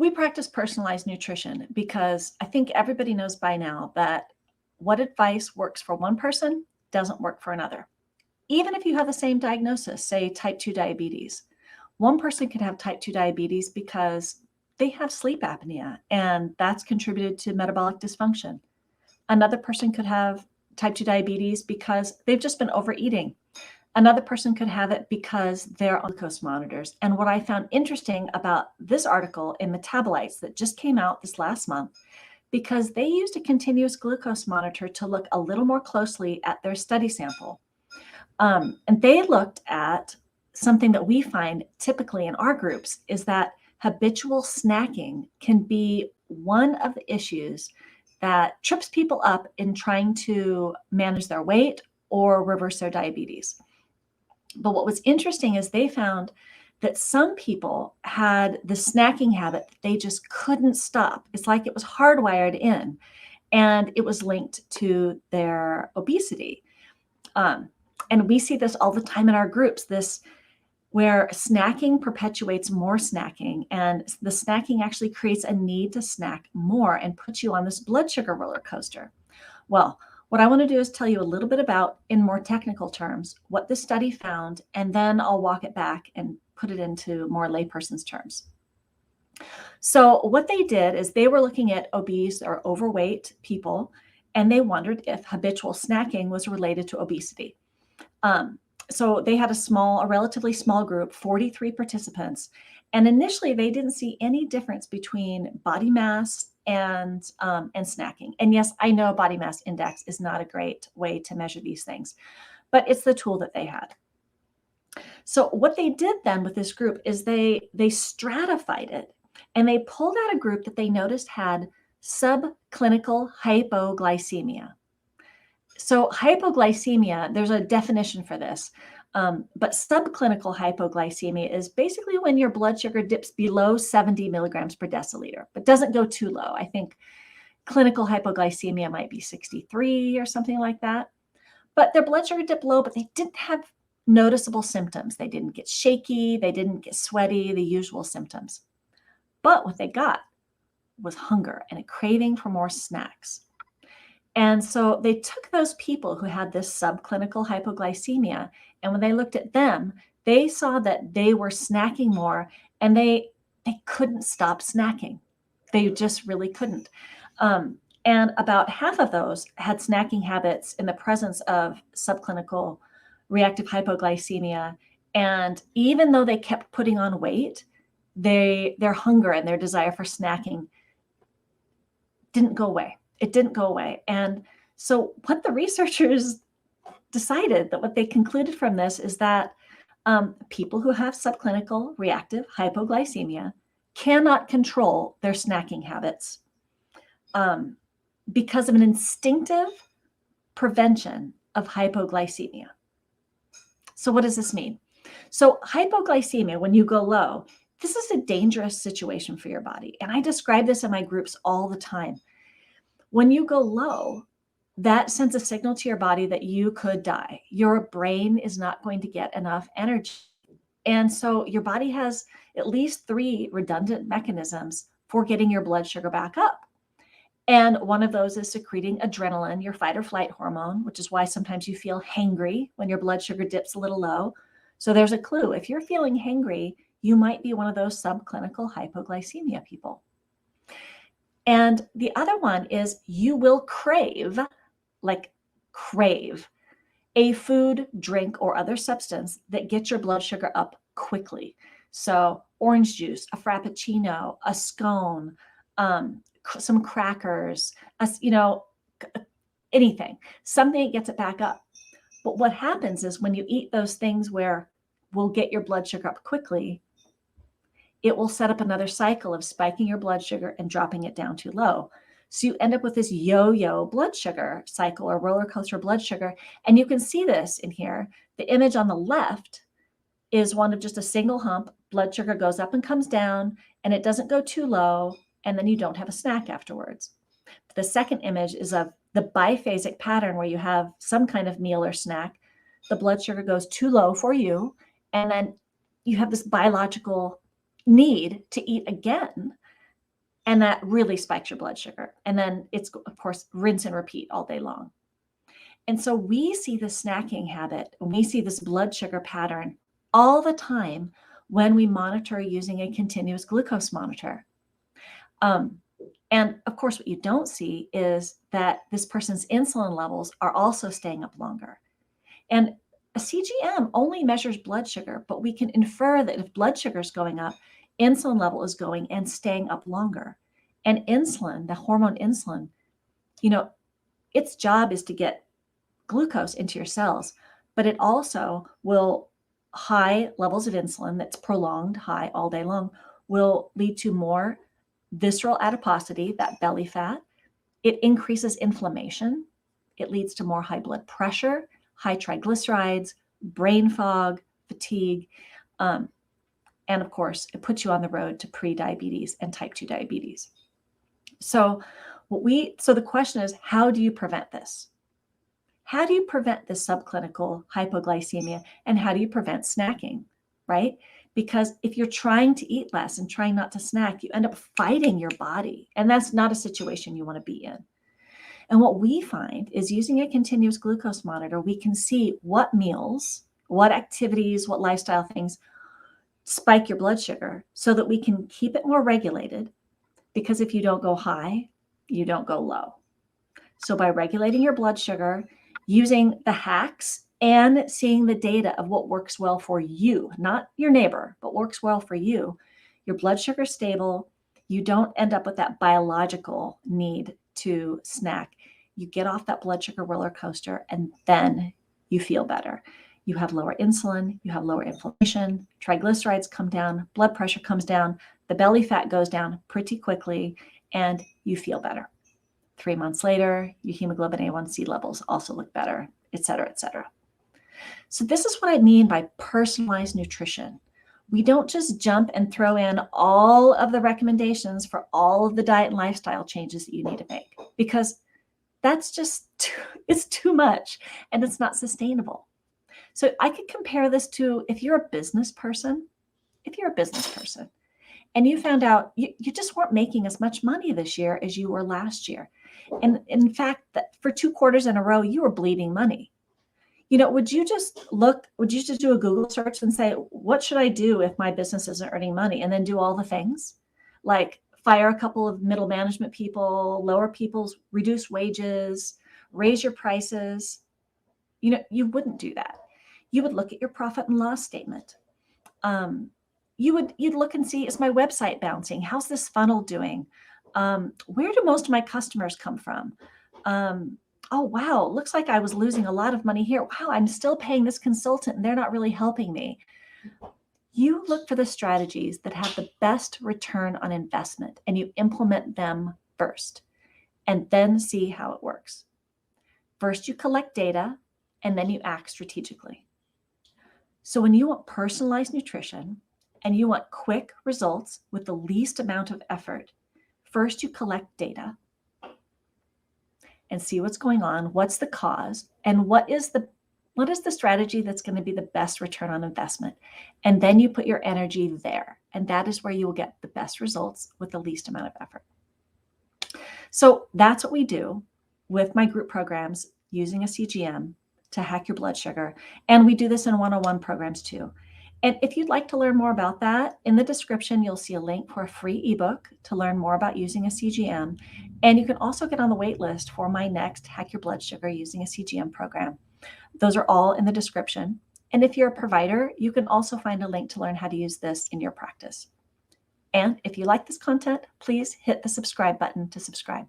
We practice personalized nutrition because I think everybody knows by now that what advice works for one person doesn't work for another. Even if you have the same diagnosis, say type 2 diabetes, one person could have type 2 diabetes because they have sleep apnea and that's contributed to metabolic dysfunction. Another person could have type 2 diabetes because they've just been overeating. Another person could have it because they're on glucose monitors. And what I found interesting about this article in Metabolites that just came out this last month, because they used a continuous glucose monitor to look a little more closely at their study sample. And they looked at something that we find typically in our groups is that habitual snacking can be one of the issues that trips people up in trying to manage their weight or reverse their diabetes. But what was interesting is they found that some people had the snacking habit that they just couldn't stop. It's like it was hardwired in, and it was linked to their obesity. And we see this all the time in our groups, this where snacking perpetuates more snacking, and the snacking actually creates a need to snack more and puts you on this blood sugar roller coaster. Well, what I want to do is tell you a little bit about, in more technical terms, what this study found, and then I'll walk it back and put it into more layperson's terms. So what they did is they were looking at obese or overweight people, and they wondered if habitual snacking was related to obesity. So they had a relatively small group, 43 participants. And initially they didn't see any difference between body mass and snacking. And yes, I know body mass index is not a great way to measure these things, but it's the tool that they had. So what they did then with this group is they stratified it, and they pulled out a group that they noticed had subclinical hypoglycemia. So hypoglycemia, there's a definition for this, but subclinical hypoglycemia is basically when your blood sugar dips below 70 milligrams per deciliter, but doesn't go too low. I think clinical hypoglycemia might be 63 or something like that. But their blood sugar dipped low, but they didn't have noticeable symptoms. They didn't get shaky, they didn't get sweaty, the usual symptoms. But what they got was hunger and a craving for more snacks. And so they took those people who had this subclinical hypoglycemia, and when they looked at them, they saw that they were snacking more, and they couldn't stop snacking. They just really couldn't. And about half of those had snacking habits in the presence of subclinical reactive hypoglycemia. And even though they kept putting on weight, their hunger and their desire for snacking didn't go away. It didn't go away. And so what the researchers decided, that what they concluded from this is that people who have subclinical reactive hypoglycemia cannot control their snacking habits because of an instinctive prevention of hypoglycemia. So what does this mean? So hypoglycemia, when you go low, this is a dangerous situation for your body. And I describe this in my groups all the time. When you go low, that sends a signal to your body that you could die. Your brain is not going to get enough energy. And so your body has at least 3 redundant mechanisms for getting your blood sugar back up. And one of those is secreting adrenaline, your fight or flight hormone, which is why sometimes you feel hangry when your blood sugar dips a little low. So there's a clue. If you're feeling hangry, you might be one of those subclinical hypoglycemia people. And the other one is you will crave a food, drink, or other substance that gets your blood sugar up quickly. So orange juice, a frappuccino, a scone, some crackers, anything, something that gets it back up. But what happens is when you eat those things where will get your blood sugar up quickly, it will set up another cycle of spiking your blood sugar and dropping it down too low. So you end up with this yo-yo blood sugar cycle or roller coaster blood sugar. And you can see this in here. The image on the left is one of just a single hump. Blood sugar goes up and comes down, and it doesn't go too low, and then you don't have a snack afterwards. The second image is of the biphasic pattern where you have some kind of meal or snack. The blood sugar goes too low for you, and then you have this biological need to eat again And that really spikes your blood sugar. And then it's, of course, rinse and repeat all day long. And so we see the snacking habit, and we see this blood sugar pattern all the time when we monitor using a continuous glucose monitor. And of course, what you don't see is that this person's insulin levels are also staying up longer. And a CGM only measures blood sugar, but we can infer that if blood sugar is going up, insulin level is going and staying up longer. And insulin, the hormone insulin, its job is to get glucose into your cells, but it also will, high levels of insulin that's prolonged high all day long will lead to more visceral adiposity, that belly fat. It increases inflammation. It leads to more high blood pressure, high triglycerides, brain fog, fatigue. And of course, it puts you on the road to pre-diabetes and type 2 diabetes. So the question is, how do you prevent this? How do you prevent this subclinical hypoglycemia, and how do you prevent snacking, right? Because if you're trying to eat less and trying not to snack, you end up fighting your body, and that's not a situation you want to be in. And what we find is using a continuous glucose monitor, we can see what meals, what activities, what lifestyle things spike your blood sugar so that we can keep it more regulated, because if you don't go high, you don't go low. So by regulating your blood sugar, using the hacks and seeing the data of what works well for you, not your neighbor, but works well for you, your blood sugar is stable. You don't end up with that biological need to snack. You get off that blood sugar roller coaster, and then you feel better. You have lower insulin, you have lower inflammation, triglycerides come down, blood pressure comes down, the belly fat goes down pretty quickly, and you feel better. 3 months later, your hemoglobin A1C levels also look better, et cetera, et cetera. So this is what I mean by personalized nutrition. We don't just jump and throw in all of the recommendations for all of the diet and lifestyle changes that you need to make, because that's just, it's too much and it's not sustainable. So I could compare this to if you're a business person and you found out you just weren't making as much money this year as you were last year. And in fact, that for 2 quarters in a row, you were bleeding money. Would you just do a Google search and say, what should I do if my business isn't earning money? And then do all the things like fire a couple of middle management people, reduce wages, raise your prices. You wouldn't do that. You would look at your profit and loss statement. You'd look and see, is my website bouncing? How's this funnel doing? Where do most of my customers come from? Oh, wow, looks like I was losing a lot of money here. Wow, I'm still paying this consultant and they're not really helping me. You look for the strategies that have the best return on investment and you implement them first, and then see how it works. First, you collect data and then you act strategically. So when you want personalized nutrition and you want quick results with the least amount of effort, first you collect data and see what's going on, what's the cause, and what is the strategy that's going to be the best return on investment. And then you put your energy there, and that is where you will get the best results with the least amount of effort. So that's what we do with my group programs using a CGM to hack your blood sugar. And we do this in one-on-one programs too. And if you'd like to learn more about that, in the description, you'll see a link for a free ebook to learn more about using a CGM. And you can also get on the wait list for my next Hack Your Blood Sugar Using a CGM program. Those are all in the description. And if you're a provider, you can also find a link to learn how to use this in your practice. And if you like this content, please hit the subscribe button to subscribe.